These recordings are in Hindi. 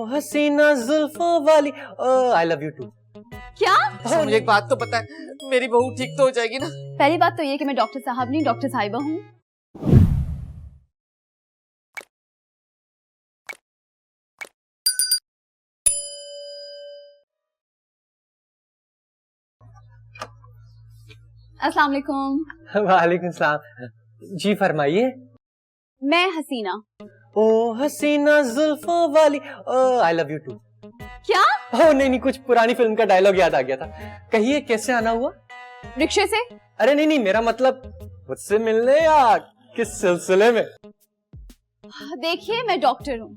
हसीना जुल्फों वाली, आई लव यू टू। क्या? मुझे एक बात तो पता है, मेरी बहू ठीक तो हो जाएगी ना? पहली बात तो ये कि मैं डॉक्टर साहब नहीं डॉक्टर साहिबा हूँ। अस्सलाम वालेकुम। वालेकुम सलाम। जी फरमाइए। मैं हसीना। ओ हसीना जुल्फों वाली, आई लव यू टू। क्या? ओह नहीं, कुछ पुरानी फिल्म का डायलॉग याद आ गया था। कहिए कैसे आना हुआ? रिक्शे से। अरे नहीं, मेरा मतलब मुझसे मिलने या किस सिलसिले में? देखिए मैं डॉक्टर हूँ।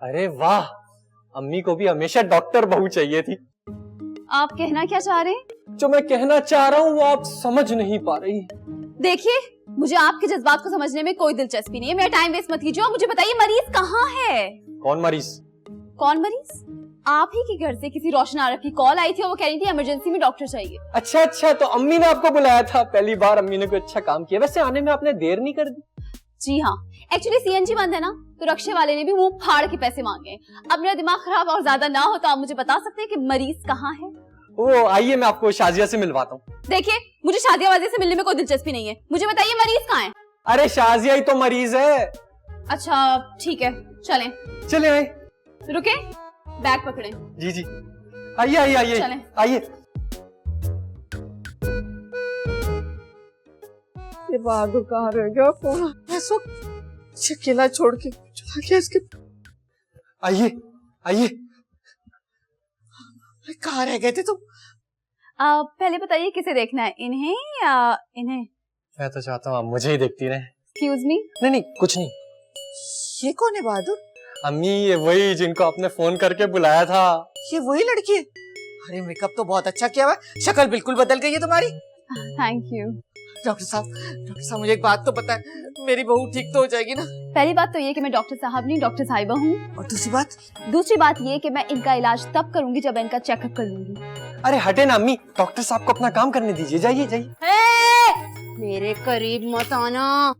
अरे वाह, अम्मी को भी हमेशा डॉक्टर बहू चाहिए थी। आप कहना क्या चाह रहे हैं? जो मैं कहना चाह रहा हूँ वो आप समझ नहीं पा रही। देखिए मुझे आपके जज्बात को समझने में कोई दिलचस्पी नहीं है। मेरा टाइम वेस्ट मत कीजिए और मुझे बताइए मरीज कहाँ है? कौन मरीज? कौन मरीज? आप ही के घर से किसी रोशन आरफ की कॉल आई थी और वो कह रही थी इमरजेंसी में डॉक्टर चाहिए। अच्छा, तो अम्मी ने आपको बुलाया था। पहली बार अम्मी ने कोई अच्छा काम किया। वैसे आने में आपने देर नहीं कर दी? जी हाँ, एक्चुअली सीएनजी बंद है ना, तो रक्शे वाले ने भी मुंह फाड़ के पैसे मांगे। अब मेरा दिमाग खराब और ज्यादा ना हो तो आप मुझे बता सकते हैं कि मरीज कहाँ है? ओ आइए, मैं आपको शाजिया से मिलवाता हूँ। देखिए मुझे शादियाबाजी से मिलने में कोई दिलचस्पी नहीं है। मुझे बताइए मरीज कहाँ है? अरे शाजिया ही तो मरीज है। अच्छा ठीक है, चलें। चले आए। रुके, बैग पकड़े। जी आइए चलें। आइए। ये बहादुर कहाँ रह गया? फोन ऐसा अकेला छोड़ के चला गया इसके। आइए। कहाँ रह गए थे तुम? पहले बताइए किसे देखना है, इन्हें या इन्हें? मैं तो चाहता हूँ आप मुझे ही देखती रहे। Excuse me. नहीं कुछ नहीं। ये कौन है बहादुर? अम्मी ये वही जिनको आपने फोन करके बुलाया था। ये वही लड़की है? अरे मेकअप तो बहुत अच्छा किया हुआ है, शक्ल बिल्कुल बदल गई है तुम्हारी। Thank you. डॉक्टर साहब मुझे एक बात तो पता है, मेरी बहू ठीक तो हो जाएगी ना? पहली बात तो ये कि मैं डॉक्टर साहब नहीं डॉक्टर साहिबा हूँ। और दूसरी बात ये कि मैं इनका इलाज तब करूंगी जब इनका चेकअप कर लूंगी। अरे हटे ना अम्मी, डॉक्टर साहब को अपना काम करने दीजिए। जाइए। मेरे करीब मत आना।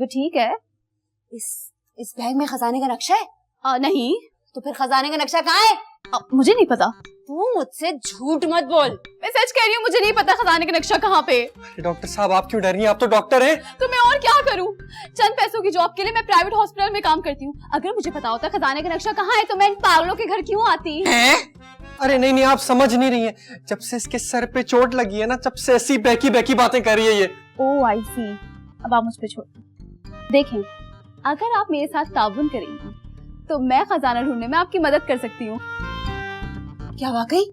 ठीक है। इस बैग में खजाने का नक्शा है? नहीं। तो फिर खजाने का नक्शा कहाँ है? मुझे नहीं पता। तू मुझसे झूठ मत बोल। मैं सच कह रही हूँ, मुझे नहीं पता खजाने का नक्शा कहाँ पे। अरे डॉक्टर साहब आप क्यों डर रही हैं? आप तो डॉक्टर हैं। तो मैं और क्या करूँ? चंद पैसों की जॉब के लिए मैं प्राइवेट हॉस्पिटल में काम करती हूँ। अगर मुझे पता होता खजाने का नक्शा कहाँ है तो मैं इन पागलों के घर क्यों आती? अरे नहीं आप समझ नहीं रही हैं। जब से इसके सर पे चोट लगी है ना, जब से ऐसी बहकी बातें कर रही है ये। ओह आई सी। अब आप मुझ पे छोड़ देखें, अगर आप मेरे साथ ताउन करेंगी तो मैं खजाना ढूंढने में आपकी मदद कर सकती हूँ। क्या वाकई?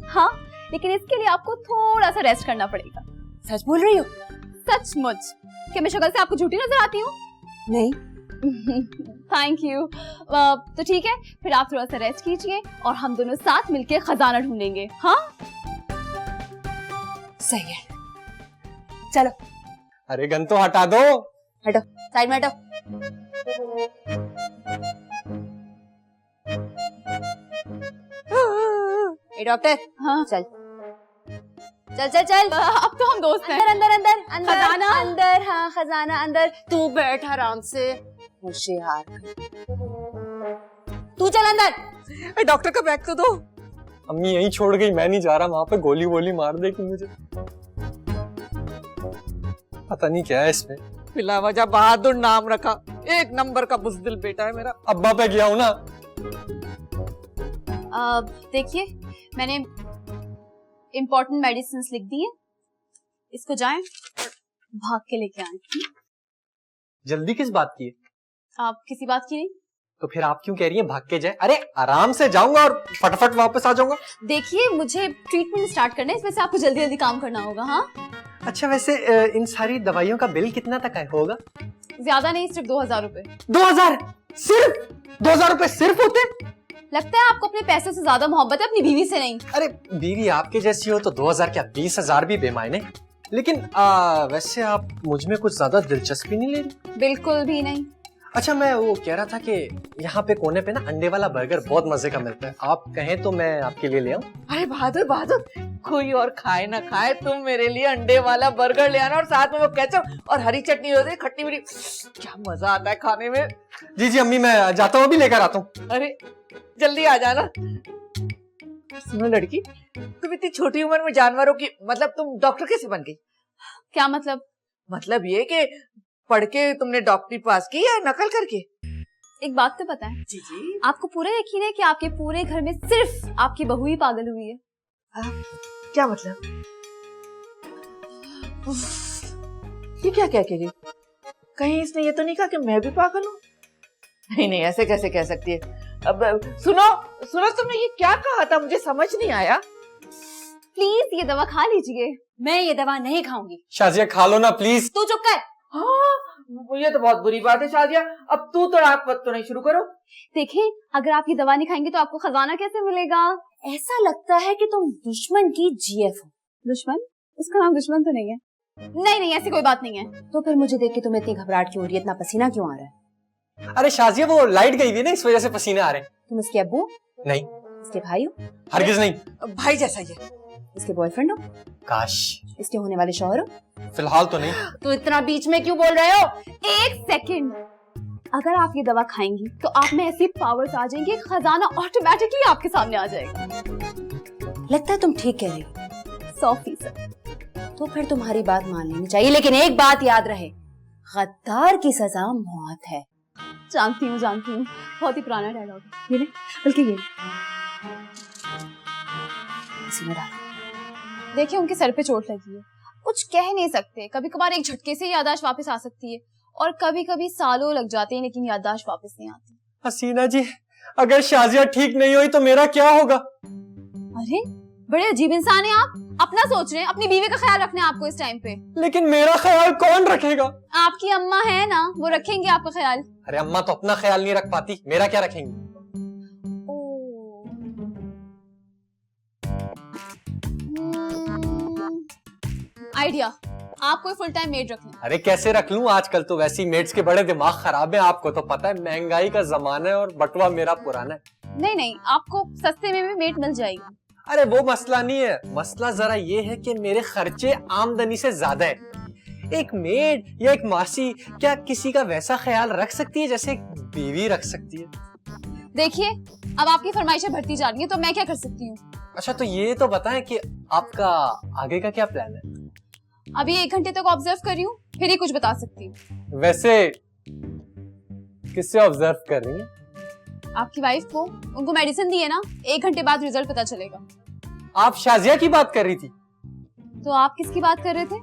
हाँ, लेकिन इसके लिए आपको थोड़ा सा रेस्ट करना पड़ेगा। सच बोल रही हो? सचमुच। क्या मैं शक्ल से आपको झूठी नजर आती हूँ? नहीं। Thank you. तो ठीक है, फिर आप थोड़ा सा रेस्ट कीजिए और हम दोनों साथ मिलके खजाना ढूंढेंगे। हाँ सही है, चलो। अरे गन तो हटा दो। हटो, साइड में हटो। ए डॉक्टर। हाँ चल। अब तो हम दोस्त हैं। अंदर खजाना अंदर। हाँ खजाना अंदर। तू बैठ आराम से, होशियार। तू चल अंदर। डॉक्टर का बैग तो दो। अम्मी यहीं छोड़ गई, मैं नहीं जा रहा। वहां पे गोली मार देगी मुझे। पता नहीं क्या है इसमें। बिला वजह बहादुर नाम रखा। एक नंबर का बुज़दिल बेटा है मेरा। अब्बा पे गया हूँ ना। देखिए मैंने इम्पोर्टेंट मेडिसिन लिख दी है, इसको जाएं भाग के लेके आए। जल्दी किस बात की है? आप किसी बात की नहीं। तो फिर आप क्यों कह रही हैं भाग के जाए? अरे आराम से जाऊंगा और फटाफट वापस आ जाऊंगा। देखिए मुझे ट्रीटमेंट स्टार्ट करना है, इस वजह से आपको जल्दी जल्दी काम करना होगा। हाँ अच्छा वैसे इन सारी दवाइयों का बिल कितना तक है होगा? ज्यादा नहीं, सिर्फ 2000 रुपए। 2000? सिर्फ 2000 रुपए सिर्फ होते? लगता है आपको अपने पैसे से ज्यादा मोहब्बत है अपनी बीवी से नहीं। अरे बीवी आपके जैसी हो तो 2000 क्या 20,000 भी बेमायने। लेकिन वैसे आप मुझ में कुछ ज्यादा दिलचस्पी नहीं ले रही? बिल्कुल भी नहीं। अच्छा मैं वो कह रहा था कि यहाँ पे कोने पे ना अंडे वाला बर्गर बहुत मजे का मिलता है, आप कहें तो मैं आपके लिए ले आऊं? अरे बहादुर बहादुर, कोई और खाए ना खाए, तुम मेरे लिए अंडे वाला बर्गर ले आना और साथ में वो केचप और हरी चटनी होती है खट्टी मीठी, क्या मजा आता है खाने में। जी जी अम्मी, मैं जाता हूँ, अभी लेकर आता हूँ। अरे जल्दी आ जाना। सुनो लड़की, तुम इतनी छोटी उम्र में जानवरों की, मतलब तुम डॉक्टर कैसे बन गई? क्या मतलब? मतलब ये कि पढ़ के तुमने डॉक्टरी पास की या नकल करके? एक बात तो पता है, जी जी। आपको पूरा यकीन है कि आपके पूरे घर में सिर्फ आपकी बहू ही पागल हुई है? क्या मतलब? ये क्या कह के गई? कहीं इसने ये तो नहीं कहा कि मैं भी पागल हूँ? नहीं नहीं, ऐसे कैसे कह सकती है। अब सुनो सुनो, तुमने ये क्या कहा था, मुझे समझ नहीं आया। प्लीज ये दवा खा लीजिए। मैं ये दवा नहीं खाऊंगी। शाजिया खा लो ना प्लीज। तू चुप कर। हाँ, ये तो बहुत बुरी बात है शादिया। अब तू तो रात पत तो नहीं शुरू करो। देखिए, अगर आप ये दवा नहीं खाएंगे तो आपको खजाना कैसे मिलेगा? ऐसा लगता है कि तुम दुश्मन की जीएफ हो। दुश्मन? उसका नाम दुश्मन तो नहीं है। नहीं नहीं, ऐसी कोई बात नहीं है। तो फिर मुझे देख के तुम्हें इतनी घबराहट क्यों हो रही है, इतना पसीना क्यों आ रहा है? अरे शाजिया वो लाइट गई हुई ना, इस वजह से पसीने आ रहे हैं। तुम इसके अब्बू? नहीं। इसके भाई हो? हरगिज नहीं। भाई जैसा ये। इसके बॉयफ्रेंड हो? काश। इसके होने वाले शौहर हो? फिलहाल तो नहीं। तो इतना बीच में क्यों बोल रहे हो? एक सेकंड, अगर आप ये दवा खाएंगी तो आप में ऐसी पावर्स आ जाएंगी, खजाना ऑटोमेटिकली आपके सामने आ जाएगा। लगता है तुम ठीक कह रही हो। 100%। तो फिर तुम्हारी बात मान लेनी चाहिए, लेकिन एक बात याद रहे, गद्दार की सजा मौत है। जानती हूँ, बहुत ही पुराना डायलॉग है। ये ले, बल्कि ये ले। इसी में डालो। देखिए, उनके सर पे चोट लगी है, कुछ कह नहीं सकते। कभी कभार एक झटके से याददाश्त वापस आ सकती है और कभी कभी सालों लग जाते हैं, लेकिन याददाश्त वापस नहीं आती। हसीना जी, अगर शाजिया ठीक नहीं हुई तो मेरा क्या होगा? अरे बड़े अजीब इंसान है आप। अपना सोच रहे हैं, अपनी बीवी का ख्याल रखना है आपको इस टाइम पे। लेकिन मेरा ख्याल कौन रखेगा? आपकी अम्मा है ना, वो रखेंगे आपका ख्याल। अरे अम्मा तो अपना ख्याल नहीं रख पाती, मेरा क्या रखेंगी? आइडिया, आप कोई फुल टाइम मेड रख लें। अरे कैसे रख लूं, आजकल तो वैसी मेड्स के बड़े दिमाग खराब है, आपको तो पता है महंगाई का जमाना है और बटुआ मेरा पुराना है। नहीं नहीं, आपको सस्ते में भी मेड मिल जाएगी। अरे वो मसला नहीं है, मसला जरा ये है कि मेरे खर्चे आमदनी से ज्यादा है। एक मेड या एक मासी क्या किसी का वैसा ख्याल रख सकती है जैसे एक बीवी रख सकती है? देखिए, अब आपकी फरमाइशें बढ़ती जा रही हैं, तो मैं क्या कर सकती हूँ? अच्छा तो ये तो बताएं कि आपका आगे का क्या प्लान है? अभी 1 घंटे तक ऑब्जर्व कर रही हूँ, फिर ही कुछ बता सकती हूँ। वैसे किससे ऑब्जर्व कर रही हैं? आपकी वाइफ को, उनको मेडिसिन दी है ना, 1 घंटे बाद रिजल्ट पता चलेगा। आप शाजिया की बात कर रही थी? तो आप किसकी बात कर रहे थे?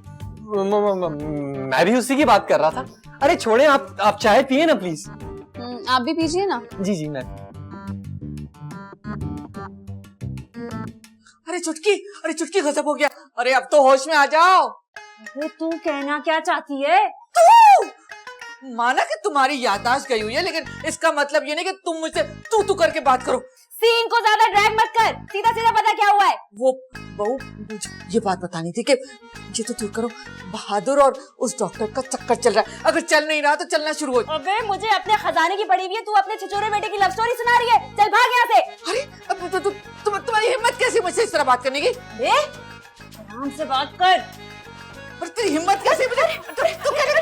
मैं भी उसी की बात कर रहा था। अरे छोड़े, आप चाय पिए ना प्लीज। आप भी पीजिए ना। जी जी मैं। अरे चुटकी गजब हो गया। अरे अब तो होश में आ जाओ। अरे तू कहना क्या चाहती है? माना कि तुम्हारी याददाश्त गई हुई है, लेकिन इसका मतलब ये नहीं कि तुम मुझसे तू करके बात करो। सीन को ज्यादा ड्रैग मत कर, सीधा सीधा पता क्या हुआ है। वो बहू, मुझे ये बात बतानी थी कि ये तो तू करो, बहादुर और उस डॉक्टर का चक्कर चल रहा है। अगर चल नहीं रहा तो चलना शुरू हो। अबे मुझे अपने खजाने की पड़ी हुई है, तू अपने छिछोरे बेटे की लव स्टोरी सुना रही है। चल भाग यहाँ से। अरे अब तुम्हारी हिम्मत कैसी मुझसे इस तरह बात करने की? आराम से बात कर। और तेरी हिम्मत कैसी मुझे? तू क्या कर?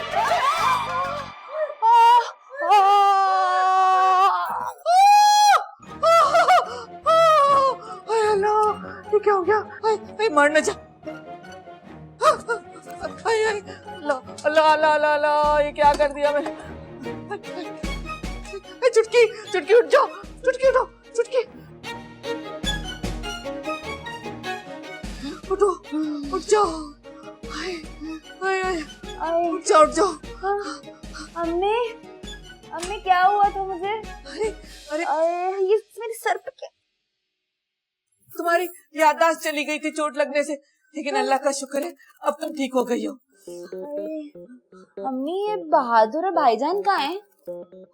ये क्या हो गया? मर न जा। अल्लाह, ये क्या कर दिया मैंने? चुटकी उठ जाओ, चुटकी उठो, चुटकी उठो, उठ जाओ, उठ जाओ। अम्मी क्या हुआ था मुझे? अरे ये मेरे सर पे क्या? तुम्हारी याददाश्त चली गई थी चोट लगने से, लेकिन अल्लाह का शुक्र है अब तुम ठीक हो गई हो। अम्मी, ये बहादुर और भाईजान कहाँ हैं?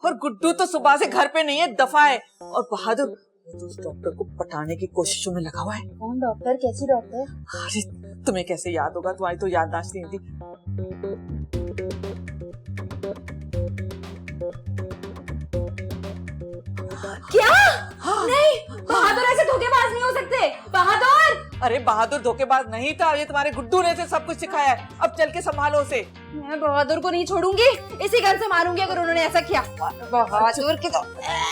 और गुड्डू तो सुबह से घर पे नहीं है, दफा है। और बहादुर तो उस डॉक्टर को पटाने की कोशिशों में लगा हुआ है। कौन डॉक्टर? कैसी डॉक्टर? अरे तुम्हें कैसे याद होगा, तुम्हारी तो याददाश्त नहीं थी। क्या? नहीं, बहादुर ऐसे धोखेबाज नहीं हो सकते। बहादुर! अरे बहादुर धोखेबाज नहीं था, ये तुम्हारे गुड्डू ने से सब कुछ सिखाया है। अब चल के संभालो उसे। मैं बहादुर को नहीं छोड़ूंगी, इसी गन से मारूंगी अगर उन्होंने ऐसा किया। बहादुर की तो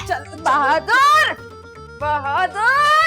चल, बहादुर, बहादुर।